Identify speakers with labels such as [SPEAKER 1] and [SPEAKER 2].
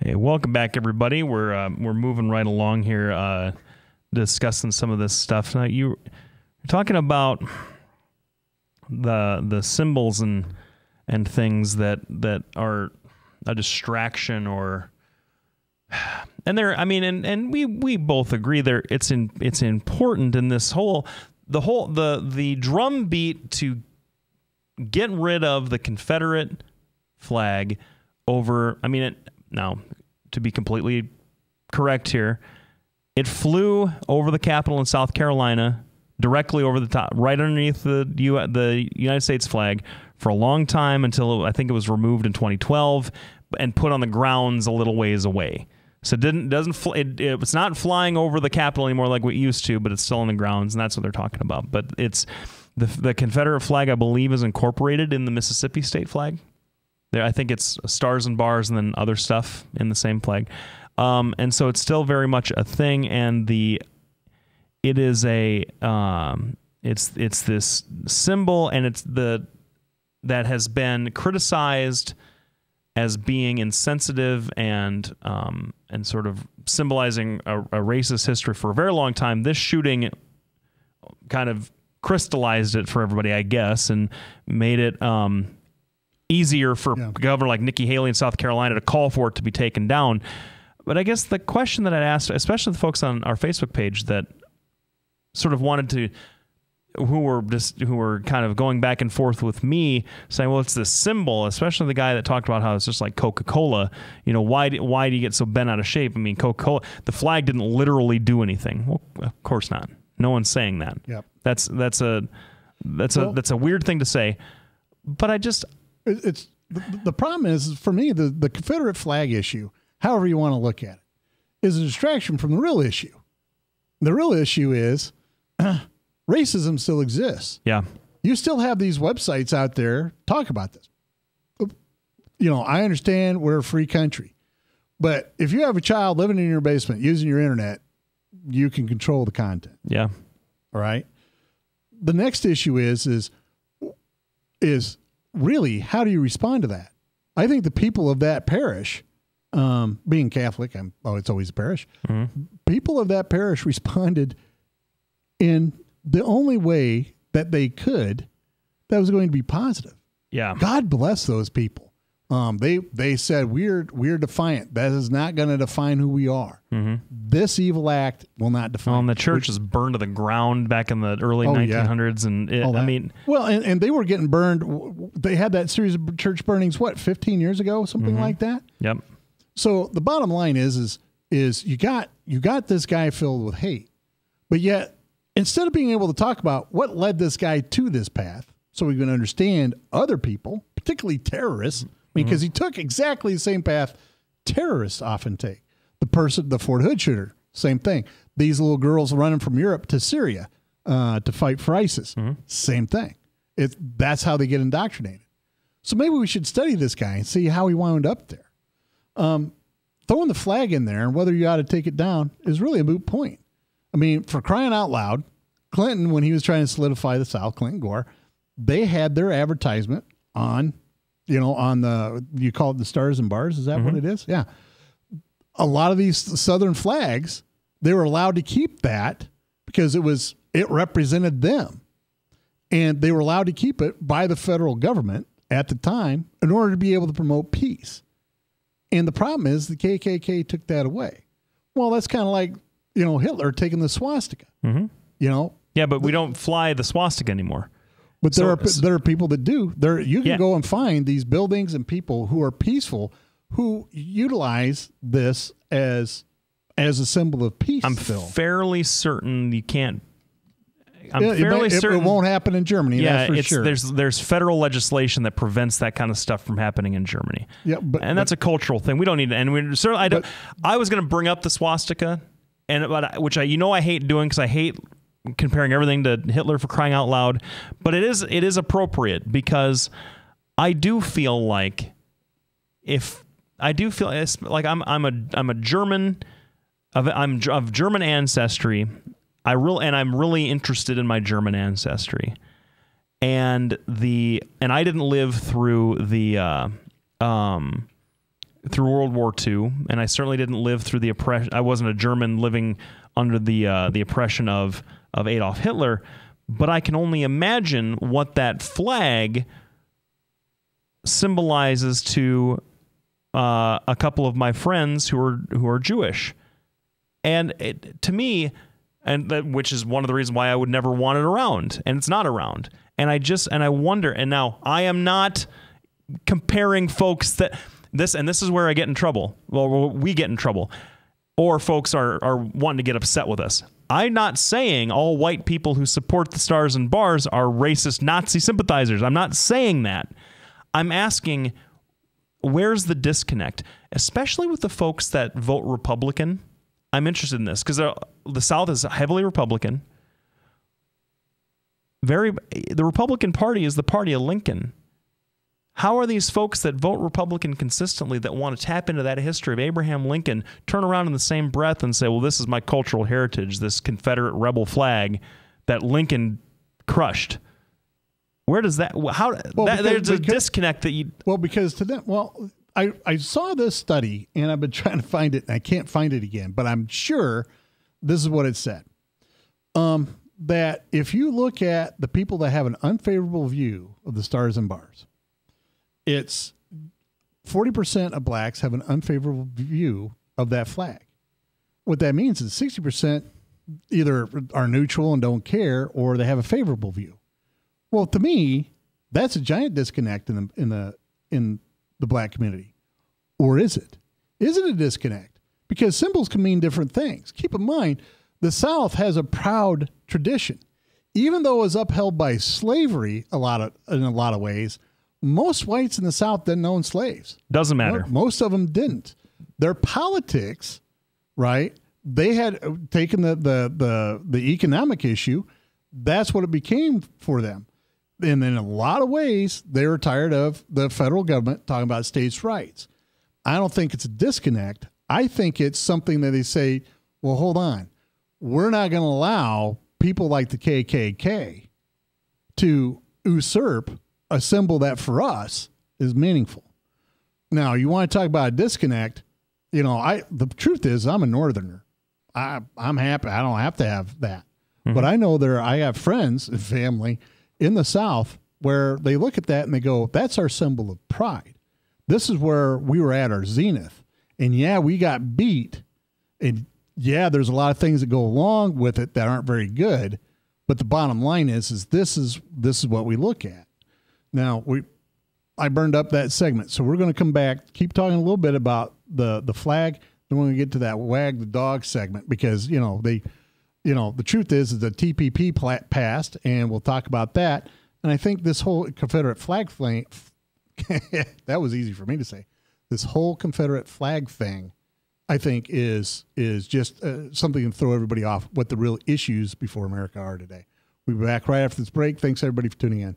[SPEAKER 1] Hey, welcome back, everybody. We're moving right along here, discussing some of this stuff. Now, you're talking about the symbols and things that are a distraction, or and we both agree it's important in this the drum beat to get rid of the Confederate flag over. Now, to be completely correct here, it flew over the Capitol in South Carolina, directly over the top, right underneath the United States flag for a long time, until I think it was removed in 2012 and put on the grounds a little ways away. So it's not flying over the Capitol anymore like we used to, but it's still on the grounds, and that's what they're talking about. But it's the Confederate flag, I believe, is incorporated in the Mississippi state flag. There, I think it's stars and bars and then other stuff in the same flag, and so it's still very much a thing. And it is it's this symbol, and that has been criticized as being insensitive and sort of symbolizing a racist history for a very long time. This shooting kind of crystallized it for everybody, I guess, and made it easier for a governor like Nikki Haley in South Carolina to call for it to be taken down. But I guess the question that I'd ask, especially the folks on our Facebook page that sort of wanted to, who were kind of going back and forth with me, saying, well, it's this symbol, especially the guy that talked about how it's just like Coca-Cola. You know, why do you get so bent out of shape? I mean, Coca-Cola, the flag didn't literally do anything. Well, of course not. No one's saying that. Yep. That's a weird thing to say. But it's the problem is, for me, the Confederate flag issue, however you want to look at it, is a distraction from the real issue. The real issue is racism still exists. Yeah. You still have these websites out there talk about this. You know, I understand we're a free country, but if you have a child living in your basement using your internet, you can control the content. Yeah. All right. The next issue is really, how do you respond to that? I think the people of that parish, being Catholic, it's always a parish. Mm-hmm. People of that parish responded in the only way that they could that was going to be positive. Yeah. God bless those people. They said, we're defiant. That is not going to define who we are. Mm-hmm. This evil act will not define. Well, and the church was burned to the ground back in the early 1900s. Yeah. And they were getting burned. They had that series of church burnings, 15 years ago, something like that? Yep. So the bottom line is you got this guy filled with hate, but yet instead of being able to talk about what led this guy to this path, so we can understand other people, particularly terrorists, because he took exactly the same path terrorists often take. The Fort Hood shooter, same thing. These little girls running from Europe to Syria to fight for ISIS, same thing. That's how they get indoctrinated. So maybe we should study this guy and see how he wound up there. Throwing the flag in there and whether you ought to take it down is really a moot point. I mean, for crying out loud, Clinton, when he was trying to solidify the South, Clinton Gore, they had their advertisement on, you call it the stars and bars. Is that what it is? Yeah. A lot of these Southern flags, they were allowed to keep that because it represented them. And they were allowed to keep it by the federal government at the time in order to be able to promote peace. And the problem is the KKK took that away. Well, that's kind of like, Hitler taking the swastika. Mm-hmm. Yeah, but we don't fly the swastika anymore. But there are people that do. You can go and find these buildings and people who are peaceful who utilize this as a symbol of peace. I'm fairly certain you can't. Certain it won't happen in Germany. Yeah, that's for sure. There's federal legislation that prevents that kind of stuff from happening in Germany. Yeah, and that's a cultural thing. We don't need to. And we certainly. I was going to bring up the swastika, which I hate doing because I hate comparing everything to Hitler, for crying out loud. But it is appropriate because I do feel like I'm a German. I'm of German ancestry. I'm really interested in my German ancestry, and I didn't live through the
[SPEAKER 2] through World War II, and I certainly didn't live through the oppression. I wasn't a German living under the oppression of Adolf Hitler, but I can only imagine what that flag symbolizes to a couple of my friends who are Jewish, and to me, which is one of the reasons why I would never want it around, and it's not around, and I wonder, and now I am not comparing folks that this is where I get in trouble. Well, we get in trouble, or folks are wanting to get upset with us. I'm not saying all white people who support the Stars and Bars are racist Nazi sympathizers. I'm not saying that. I'm asking, where's the disconnect, especially with the folks that vote Republican? I'm interested in this because the South is heavily Republican. The Republican Party is the party of Lincoln. How are these folks that vote Republican consistently, that want to tap into that history of Abraham Lincoln, turn around in the same breath and say, well, this is my cultural heritage, this Confederate rebel flag that Lincoln crushed? Where does that, there's a disconnect that you...
[SPEAKER 1] Well, because to them, I saw this study, and I've been trying to find it, and I can't find it again, but I'm sure this is what it said. That if you look at the people that have an unfavorable view of the Stars and Bars, it's 40% of blacks have an unfavorable view of that flag. What that means is 60% either are neutral and don't care, or they have a favorable view. Well, to me, that's a giant disconnect in the black community. Or is it? Is it a disconnect? Because symbols can mean different things. Keep in mind, the South has a proud tradition. Even though it was upheld by slavery in a lot of ways, most whites in the South didn't own slaves.
[SPEAKER 2] Doesn't matter.
[SPEAKER 1] Most of them didn't. Their politics, right? They had taken the economic issue. That's what it became for them. And in a lot of ways, they were tired of the federal government talking about states' rights. I don't think it's a disconnect. I think it's something that they say, well, hold on. We're not going to allow people like the KKK to usurp a symbol that for us is meaningful. Now, you want to talk about a disconnect. The truth is I'm a Northerner. I'm happy. I don't have to have that. Mm-hmm. But I know I have friends and family in the South where they look at that and they go, that's our symbol of pride. This is where we were at our zenith. And yeah, we got beat. And yeah, there's a lot of things that go along with it that aren't very good. But the bottom line is this is what we look at. Now, I burned up that segment. So we're going to come back, keep talking a little bit about the flag. Then we're going to get to that wag the dog segment because, the truth is the TPP passed, and we'll talk about that. And I think this whole Confederate flag thing, that was easy for me to say. This whole Confederate flag thing, I think, is just something to throw everybody off what the real issues before America are today. We'll be back right after this break. Thanks, everybody, for tuning in.